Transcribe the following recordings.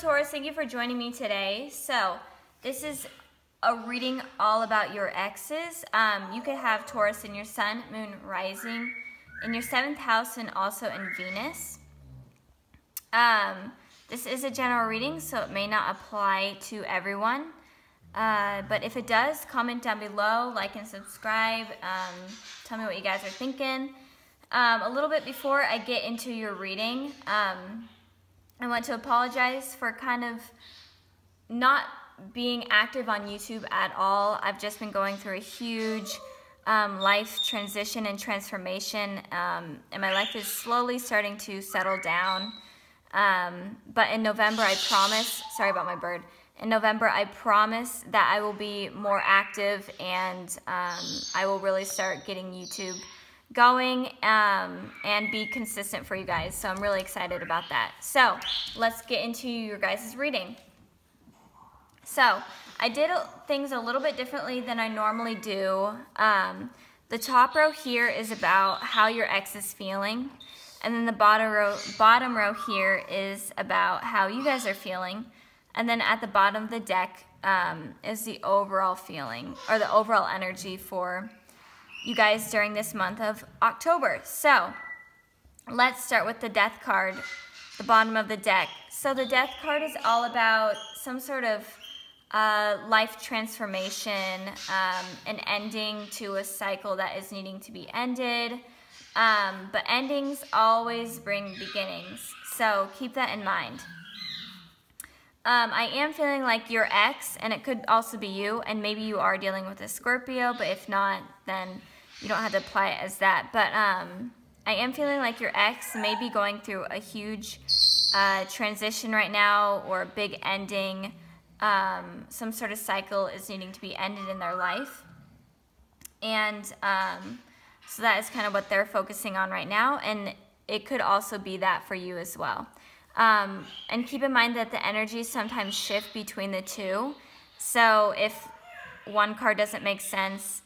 Taurus, thank you for joining me today. So this is a reading all about your exes. You could have Taurus in your sun, moon, rising, in your 7th house, and also in Venus. This is a general reading, so it may not apply to everyone. But if it does, comment down below, like and subscribe. Tell me what you guys are thinking. A little bit before I get into your reading, I want to apologize for kind of not being active on YouTube at all. I've just been going through a huge life transition and transformation, and my life is slowly starting to settle down. But in November, I promise, sorry about my bird, in November, I promise that I will be more active, and I will really start getting YouTube going and be consistent for you guys. So I'm really excited about that. So let's get into your guys' reading. So I did things a little bit differently than I normally do. The top row here is about how your ex is feeling. And then the bottom row here is about how you guys are feeling. And then at the bottom of the deck is the overall feeling, or the overall energy for you guys during this month of October. So let's start with the Death card, the bottom of the deck. So the Death card is all about some sort of life transformation, an ending to a cycle that is needing to be ended. But endings always bring beginnings, so keep that in mind. I am feeling like your ex, and it could also be you, and maybe you are dealing with a Scorpio, but if not, then you don't have to apply it as that. But I am feeling like your ex may be going through a huge transition right now, or a big ending. Some sort of cycle is needing to be ended in their life. And so that is kind of what they're focusing on right now, and it could also be that for you as well. And keep in mind that the energies sometimes shift between the two. So if one card doesn't make sense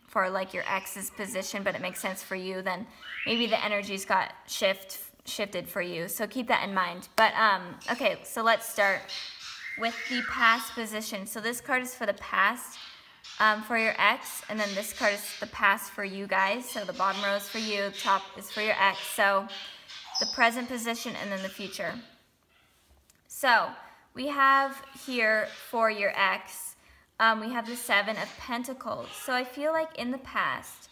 for like your ex's position, but it makes sense for you, then maybe the energies got shifted for you. So keep that in mind. But okay, so let's start with the past position. So this card is for the past for your ex, and then this card is the past for you guys. So the bottom row is for you, the top is for your ex. So the present position and then the future. So we have here for your ex, we have the 7 of Pentacles. So I feel like in the past,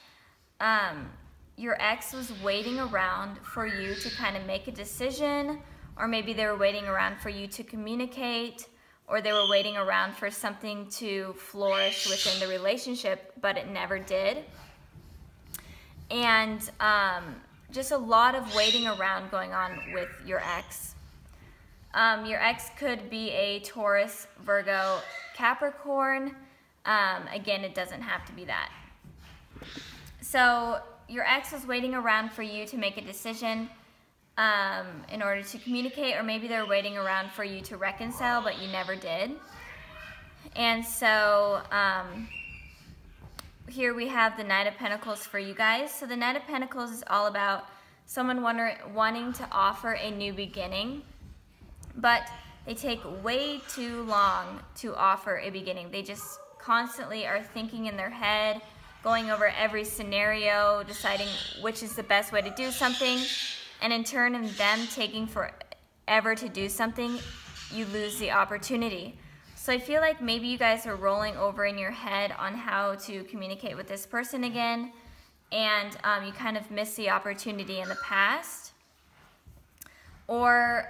your ex was waiting around for you to kind of make a decision, or maybe they were waiting around for you to communicate, or they were waiting around for something to flourish within the relationship, but it never did. And just a lot of waiting around going on with your ex. Your ex could be a Taurus, Virgo, Capricorn. Again, it doesn't have to be that. So your ex was waiting around for you to make a decision in order to communicate, or maybe they're waiting around for you to reconcile, but you never did. And so here we have the Knight of Pentacles for you guys. So the Knight of Pentacles is all about someone wanting to offer a new beginning, but they take way too long to offer a beginning. They just constantly are thinking in their head, going over every scenario, deciding which is the best way to do something, and in turn, in them taking forever to do something, you lose the opportunity. So I feel like maybe you guys are rolling over in your head on how to communicate with this person again, and you kind of miss the opportunity in the past. Or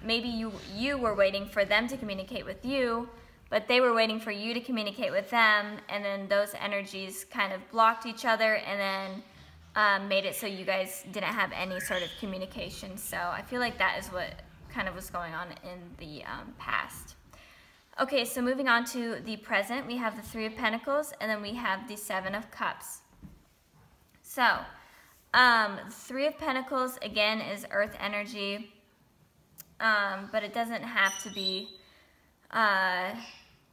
maybe you were waiting for them to communicate with you, but they were waiting for you to communicate with them, and then those energies kind of blocked each other, and then made it so you guys didn't have any sort of communication. So I feel like that is what kind of was going on in the past. Okay, so moving on to the present, we have the 3 of Pentacles, and then we have the 7 of Cups. So, 3 of Pentacles, again, is earth energy, but it doesn't have to be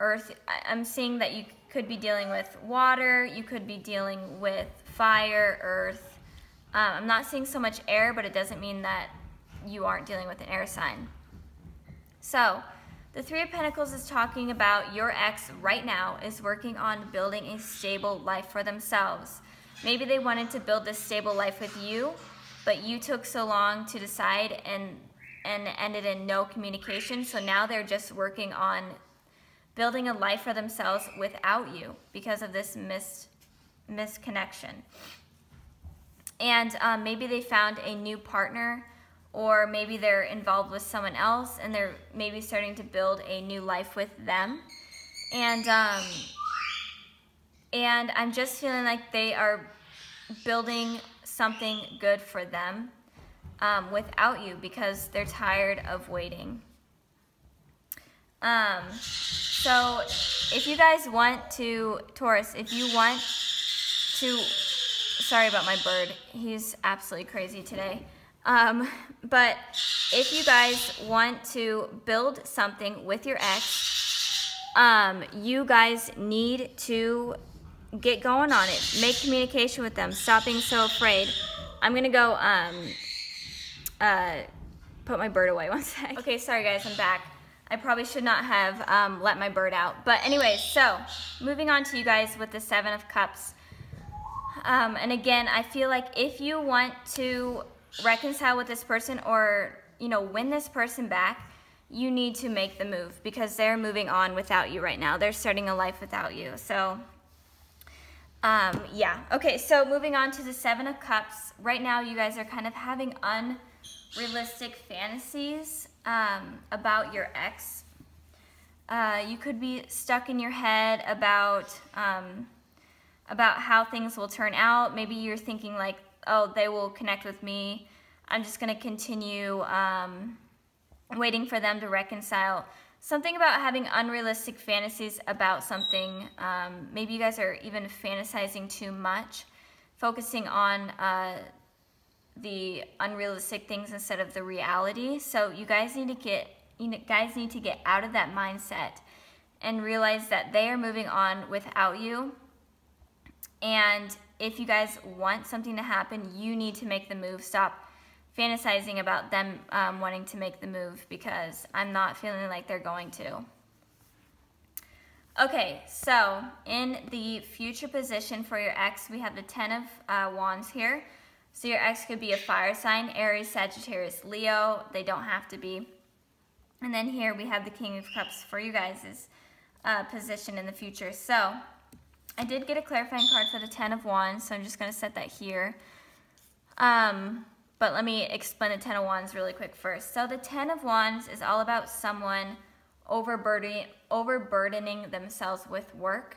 earth. I'm seeing that you could be dealing with water, you could be dealing with fire, earth. I'm not seeing so much air, but it doesn't mean that you aren't dealing with an air sign. So the Three of Pentacles is talking about your ex right now is working on building a stable life for themselves. Maybe they wanted to build this stable life with you, but you took so long to decide and ended in no communication. So now they're just working on building a life for themselves without you because of this misconnection. And maybe they found a new partner, or maybe they're involved with someone else and they're maybe starting to build a new life with them. And I'm just feeling like they are building something good for them without you because they're tired of waiting. So if you guys want to, Taurus, if you want to, sorry about my bird, he's absolutely crazy today. But if you guys want to build something with your ex, you guys need to get going on it. Make communication with them. Stop being so afraid. I'm gonna go put my bird away one sec. Okay, sorry guys, I'm back. I probably should not have let my bird out. But anyways, so moving on to you guys with the Seven of Cups. And again, I feel like if you want to reconcile with this person or, you know, win this person back, you need to make the move because they're moving on without you right now. They're starting a life without you. So, yeah. Okay, so moving on to the Seven of Cups. Right now, you guys are kind of having unrealistic fantasies about your ex. You could be stuck in your head about how things will turn out. Maybe you're thinking like, oh, they will connect with me. I'm just going to continue waiting for them to reconcile. Something about having unrealistic fantasies about something. Maybe you guys are even fantasizing too much, focusing on the unrealistic things instead of the reality. So you guys need to get out of that mindset and realize that they are moving on without you. And if you guys want something to happen, you need to make the move. Stop fantasizing about them wanting to make the move because I'm not feeling like they're going to. Okay, so in the future position for your ex, we have the Ten of Wands here. So your ex could be a fire sign, Aries, Sagittarius, Leo. They don't have to be. And then here we have the King of Cups for you guys' position in the future. So I did get a clarifying card for the Ten of Wands, so I'm just going to set that here. But let me explain the Ten of Wands really quick first. So the Ten of Wands is all about someone overburdening themselves with work.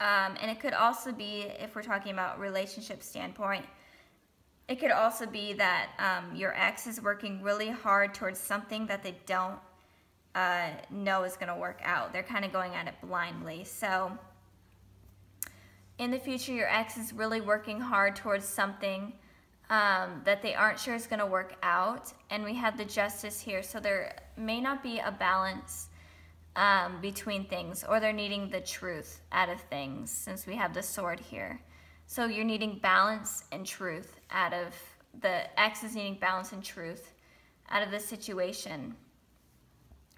And it could also be, if we're talking about relationship standpoint, it could also be that your ex is working really hard towards something that they don't know is going to work out. They're kind of going at it blindly. So in the future, your ex is really working hard towards something that they aren't sure is going to work out. And we have the Justice here. So there may not be a balance between things, or they're needing the truth out of things since we have the Sword here. So you're needing balance and truth out of, the ex is needing balance and truth out of the situation.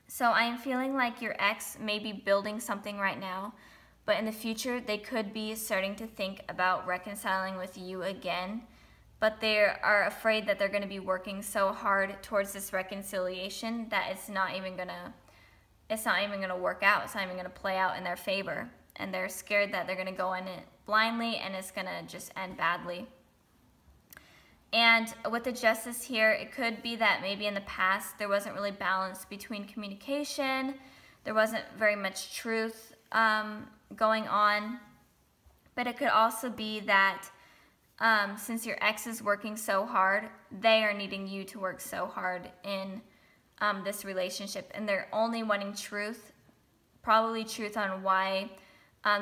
So I am feeling like your ex may be building something right now, but in the future they could be starting to think about reconciling with you again, but they are afraid that they're going to be working so hard towards this reconciliation that it's not even going to work out. It's not even going to play out in their favor. And they're scared that they're going to go in it blindly and it's going to just end badly. And with the Justice here, it could be that maybe in the past there wasn't really balance between communication. There wasn't very much truth going on. But it could also be that since your ex is working so hard, they are needing you to work so hard in this relationship, and they're only wanting truth, probably truth on why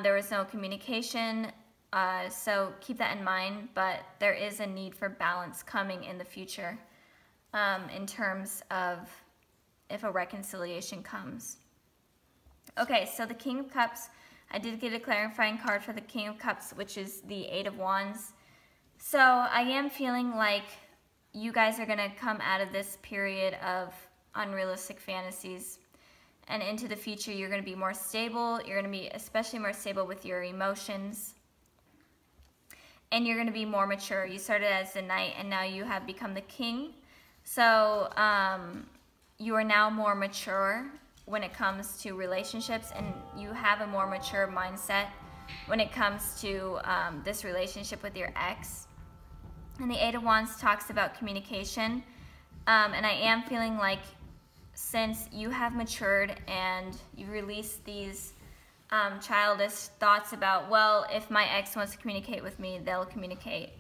there was no communication. So keep that in mind, but there is a need for balance coming in the future in terms of if a reconciliation comes. Okay, so the King of Cups, I did get a clarifying card for the King of Cups, which is the Eight of Wands. So I am feeling like you guys are going to come out of this period of unrealistic fantasies. And into the future, you're going to be more stable. You're going to be especially more stable with your emotions. And you're going to be more mature. You started as the knight, and now you have become the king. So you are now more mature when it comes to relationships, and you have a more mature mindset when it comes to this relationship with your ex. And the Eight of Wands talks about communication. And I am feeling like since you have matured and you released these childish thoughts about, well, if my ex wants to communicate with me, they'll communicate.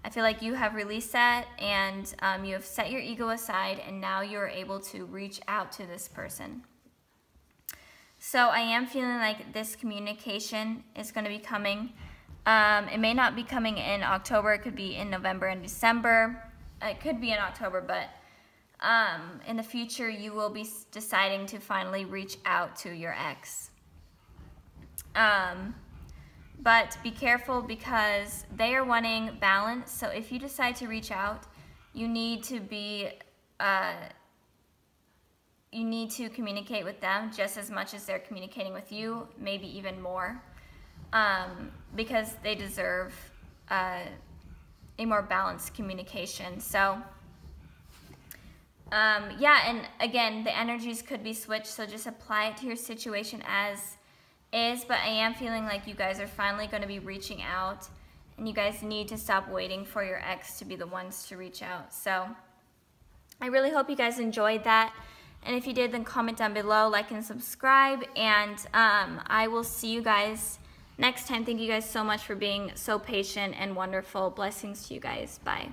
I feel like you have released that, and you have set your ego aside, and now you're able to reach out to this person. So I am feeling like this communication is going to be coming. It may not be coming in October. It could be in November and December. It could be in October, but in the future, you will be deciding to finally reach out to your ex. But be careful, because they are wanting balance. So if you decide to reach out, you need to be, you need to communicate with them just as much as they're communicating with you, maybe even more, because they deserve a more balanced communication. So yeah, and again, the energies could be switched, so just apply it to your situation as is. But I am feeling like you guys are finally going to be reaching out, and you guys need to stop waiting for your ex to be the ones to reach out. So I really hope you guys enjoyed that, and if you did, then comment down below, like and subscribe, and I will see you guys next time. Thank you guys so much for being so patient and wonderful. Blessings to you guys. Bye.